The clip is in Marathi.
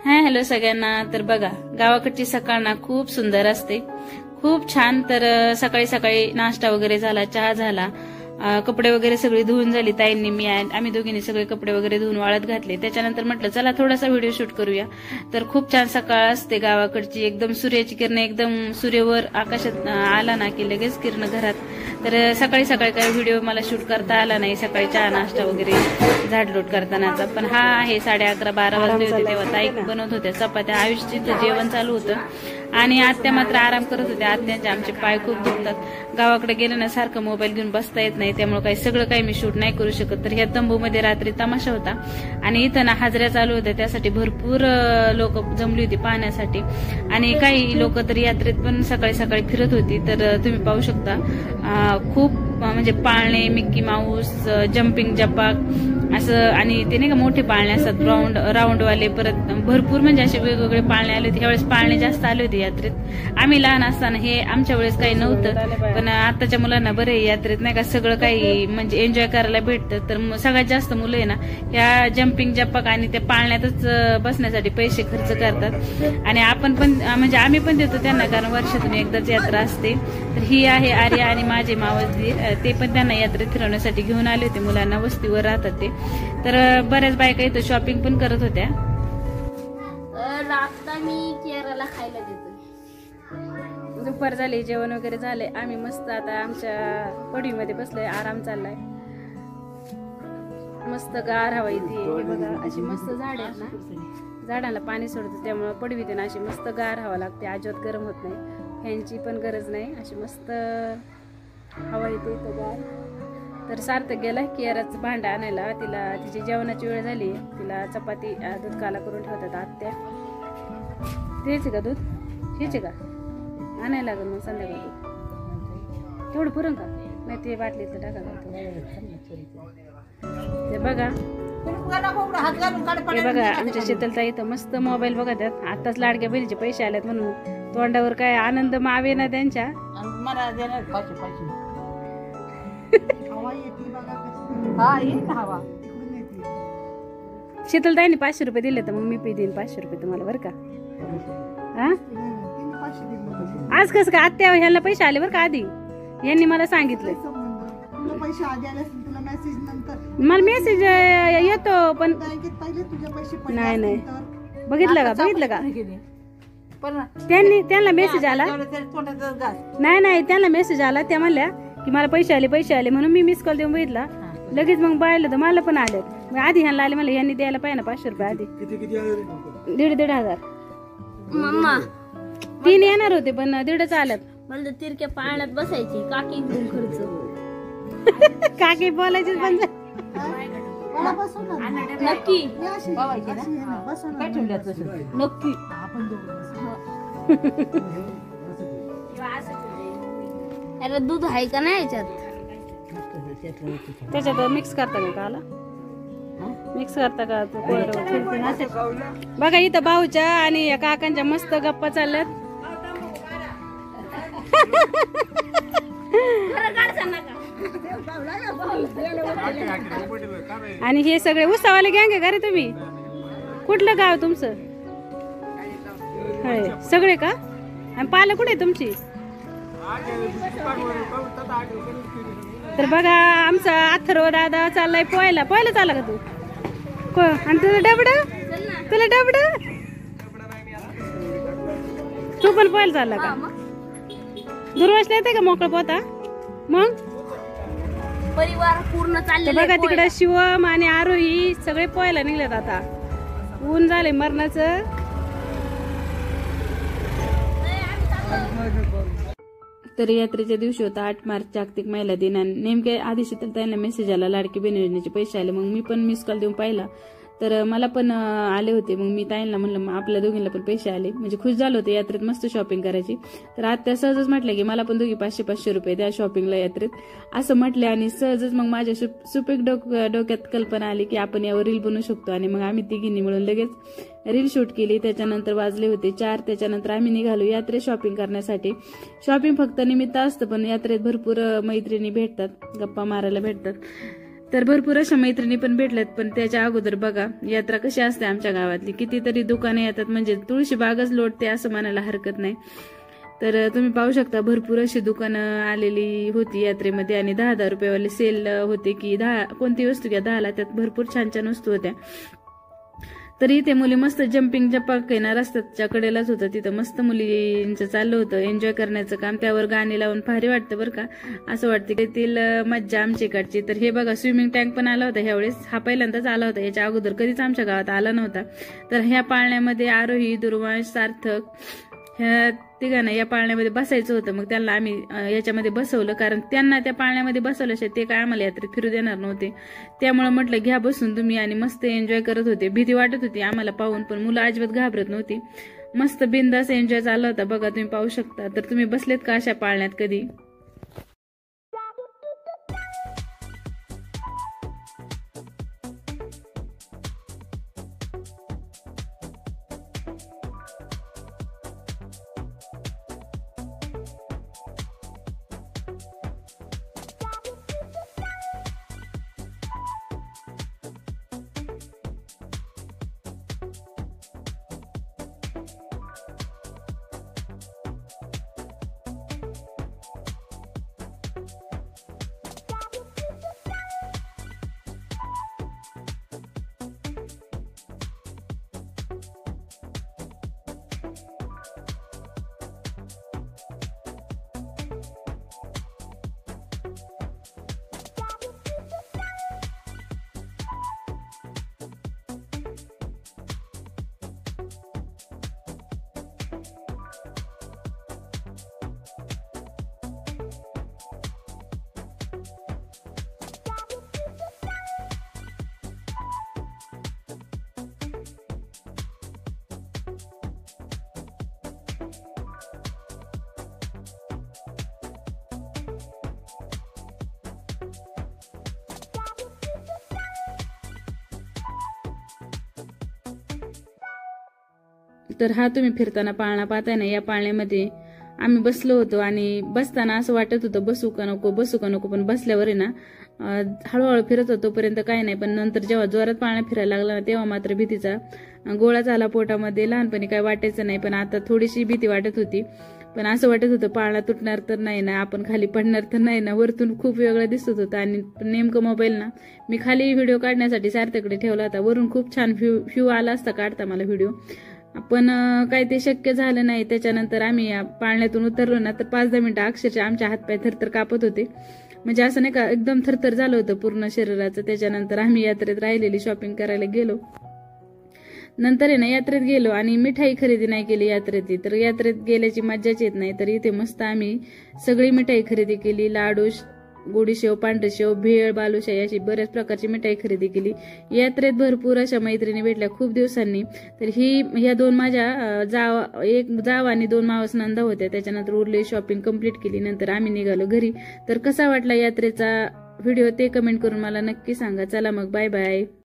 हॅलो सगळ्यांना। तर बघा, गावाकडची सकाळ ना खूप सुंदर असते, खूप छान। तर सकाळी सकाळी नाश्ता वगैरे झाला, चहा झाला, कपडे वगैरे सगळे धुवून झाली ताईंनी, आम्ही दोघींनी सगळे कपडे वगैरे धुवून वाळत घातले। त्याच्यानंतर म्हटलं चला थोडासा व्हिडिओ शूट करूया। तर खूप छान सकाळ असते गावाकडची, एकदम सूर्याची किरण एकदम सूर्यावर आकाशात आला ना की लगेच किरण घरात। तर सकाळी सकाळी काही व्हिडिओ मला शूट करता आला नाही, सकाळी चहा नाश्ता वगैरे झाडलोट करतानाचा। पण हा आहे 11:30-12 वाजले होते तेव्हा ताई बनवत होत्या चपात्या, आयुष्याचं जेवण चालू होतं आणि आत्या मात्र आराम करत होत्या। आत्यांचे आमचे पाय खूप दुखतात, गावाकडे गेलं ना सारखं मोबाईल घेऊन बसता येत नाही, त्यामुळे काही सगळं काही मी शूट नाही करू शकत। तर ह्या तंबूमध्ये रात्री तमाशा होता आणि इथं ना हाजऱ्या चालू होत्या, त्यासाठी भरपूर लोक जमली होती पाहण्यासाठी आणि काही लोक तर यात्रेत पण सकाळी सकाळी फिरत होती। तर तुम्ही पाहू शकता खूप म्हणजे पाळणे, मिक्की माऊस, जम्पिंग जपाक असं, आणि ते नाही का मोठे पाळणे असतात राऊंडवाले, परत भरपूर म्हणजे असे वेगवेगळे पाळणे आले होते। ह्यावेळेस पाळणे जास्त आले होते यात्रेत। आम्ही लहान असताना हे आमच्या वेळेस काही नव्हतं, पण आताच्या मुलांना बरे यात्रेत नाही का सगळं काही म्हणजे एन्जॉय करायला भेटतं। तर सगळ्यात जास्त मुलं आहे ना या जम्पिंग जपाक आणि त्या पाळण्यातच बसण्यासाठी पैसे खर्च करतात आणि आपण पण म्हणजे आम्ही पण देतो त्यांना, कारण वर्षातून एकदाच यात्रा असते। तर ही आहे आर्या आणि माझे मावस दीर, ते पण त्यांना यात्रेत फिरवण्यासाठी घेऊन आले होते मुलांना, वस्तीवर राहतात ते। तर बऱ्याच बायका इथं शॉपिंग पण करत होत्या। आता मी केरला खायला देतो। दुपार झाली, जेवण वगैरे झाले, आम्ही मस्त आता आमच्या पडवीमध्ये बसलोय, आराम चाललाय, मस्त गार हवा येते। हे बघा अशी मस्त झाड आहेत ना, झाडाला पाणी सोडतं त्यामुळे पडवीत ना अशी मस्त गार हवा लागते, अजिबात गरम होत नाही, फॅनची पण गरज नाही, अशी मस्त हवा येते इथं गार। तर सार्थक गेला केराचं भांडं आणायला, तिची जेवणाची वेळ झाली, तिला चपाती दूध काला करून ठेवतात आत्या। द्यायचे का दूध, घ्यायचे का, आणायला लागेल मग संध्याकाळी दूध, तेवढं पुरण का नाही, ते बाटलीतलं टाका। ते बघा, हे बघा आमच्या शीतलताई इथं मस्त मोबाईल बघत आहेत, आताच लाडक्या बहिणीचे पैसे आलेत म्हणून तोंडावर काय आनंद मावे ना त्यांच्या। शीतलताईने 500 रुपये दिले, तर मग मी पे देईन 500 रुपये तुम्हाला, बरं का। आज कसं का आत्या ह्याला पैसे आले बरं का, आधी यांनी मला सांगितलं, मला मेसेज येतो पण नाही नाही बघितलं का त्यांना मेसेज आला, नाही त्यांना मेसेज आला, त्या म्हणल्या की मला पैसे आले म्हणून मी मिस कॉल देऊन बघितला, लगेच मग पाहिलं तर मला पण आले। आधी ह्यांना आले, मला यांनी द्यायला पाहिजे ना 500 रुपये आधी, 1,500 मम्मा 3 येणार होते पण 1,500 आल्यात। मला तिरक्या पाळण्यात बसायची, काकी घेऊन खर्च काकी बोलायची पण नक्की नक्की अरे दूध आहे का नाही याच्यात, त्याच्यात मिक्स करता का, आला मिक्स करता का तू बघा। इथं भाऊच्या आणि या काकांच्या मस्त गप्पा चालल्यात। आणि हे सगळे उत्सवाले गँग आहे का रे तुम्ही, कुठलं गाव तुमचं, सगळे का, आणि पालं कुठे तुमची। तर बघा आमचा अथर्व दादा चाललाय पोहायला चालला का तू, आणि तुला डबड तू पण पोहायला चालला का, दुर्वासला येते का मोकळं पोहता मग, परिवार पूर्ण चालले बघा तिकडे शिवम आणि आरोही सगळे पोहायला निघलेत, आता ऊन झाले मरणाचं। तर यात्रेच्या दिवशी होता 8 मार्च जागतिक महिला दिन, आणि नेमके आधी शीतलताईंना मेसेज आला लाडकी बहीण योजनेचे पैसे आले, मग मी पण मिस कॉल देऊन पाहिला, तर मला पण आले होते। मग मी ताईंना म्हणलं आपल्या दोघींना पण पैसे आले, म्हणजे खुश झालं होतं यात्रेत मस्त शॉपिंग करायची। तर आत्या सहजच म्हटलं की मला पण दोघी 500-500 रुपये द्या शॉपिंगला यात्रेत, असं म्हटले, आणि सहजच मग माझ्या सुपीक डोक्यात कल्पना आली की आपण यावर रील बनवू शकतो, आणि मग आम्ही तिघींनी मिळून लगेच रील शूट केली। त्याच्यानंतर वाजले होते 4, त्याच्यानंतर आम्ही निघालो यात्रेत शॉपिंग करण्यासाठी। शॉपिंग फक्त निमित्त असतं, पण यात्रेत भरपूर मैत्रिणी भेटतात, गप्पा मारायला भेटतात। तर भरपूर अशा मैत्रिणी पण भेटल्यात. पण त्याच्या अगोदर बघा यात्रा कशी असते आमच्या गावातली, कितीतरी दुकाने येतात, म्हणजे तुळशी बागच लोटते असं म्हणायला हरकत नाही. तर तुम्ही पाहू शकता भरपूर अशी दुकानं आलेली होती यात्रेमध्ये आणि 10-10 रुपयेवाले सेल होते की 10 कोणती वस्तू घ्या 10ला, त्यात भरपूर छान छान वस्तू होत्या. तरी इथे मुली मस्त जम्पिंग जपाक येणार रस्त्याच्या कडेलाच होतं, तिथं मस्त मुलींचं चाललं होतं एन्जॉय करण्याचं काम. त्यावर गाणी लावून भारी वाटतं बरं का, असं वाटतं की तेथील मज्जा आमची इकडची. तर हे बघा स्विमिंग टँक पण आला होता ह्यावेळेस, हा पहिल्यांदाच आला होता, याच्या अगोदर कधीच आमच्या गावात आला नव्हता. तर ह्या पाळण्यामध्ये आरोही, दुर्वांश, सार्थक ह्या तिघांना या पाळण्यामध्ये बसायचं होतं. मग त्यांना आम्ही याच्यामध्ये बसवलं, कारण त्यांना त्या पाळण्यामध्ये बसवल्याशिवाय ते काय आम्हाला यात्रेत फिरू देणार नव्हते. त्यामुळे म्हटलं घ्या बसून तुम्ही, आणि मस्त एन्जॉय करत होते. भीती वाटत होती आम्हाला पाहून, पण मुलं अजिबात घाबरत नव्हती. मस्त बिंदास एन्जॉय चालला होता बघा, तुम्ही पाहू शकता. तर तुम्ही बसलेत का अशा पाळण्यात कधी? तर हा तुम्ही फिरताना पाळणा पाहताय ना, या पाळण्यामध्ये आम्ही बसलो होतो आणि बसताना असं वाटत होतं बसू का नको, पण बसल्यावर आहे ना हळूहळू फिरत होतो तोपर्यंत काय नाही. पण नंतर जेव्हा जोरात पाळणा फिरायला लागला ना, तेव्हा मात्र भीतीचा गोळा झाला पोटामध्ये. लहानपणी काय वाटायचं नाही, पण आता थोडीशी भीती वाटत होती. पण असं वाटत होतं पाळणा तुटणार तर नाही ना, आपण खाली पडणार तर नाही ना. वरतून खूप वेगळं दिसत होतं आणि नेमकं मोबाईल ना मी खाली व्हिडिओ काढण्यासाठी सार्थकडे ठेवला होता. वरून खूप छान व्ह्यू आला असता काढता मला व्हिडिओ, पण काय ते शक्य झालं नाही. त्याच्यानंतर आम्ही या पाळण्यातून उतरलो ना, तर 5-10 मिनिटं अक्षरशः आमच्या हातपाय थरथर कापत होते, म्हणजे असं नाही का एकदम थरथर झालं होतं पूर्ण शरीराचं. त्याच्यानंतर आम्ही यात्रेत राहिलेली शॉपिंग करायला गेलो. नंतर आहे ना यात्रेत गेलो आणि मिठाई खरेदी नाही केली यात्रेत. तर यात्रेत गेल्याची मज्जाच येत नाही. तर इथे मस्त आम्ही सगळी मिठाई खरेदी केली, लाडू, गोडी शेव, पांढरी शेव, भेळ, बालुशाही अशी बऱ्याच प्रकारची मिठाई खरेदी केली. यात्रेत भरपूर अशा मैत्रिणी भेटल्या खूप दिवसांनी. तर ह्या दोन माझ्या एक जाव आणि 2 मावस नंदा होत्या. त्याच्यानंतर उरली शॉपिंग कंप्लीट केली. नंतर आम्ही निघालो घरी. तर कसा वाटला यात्रेचा व्हिडिओ ते कमेंट करून मला नक्की सांगा. चला मग बाय बाय.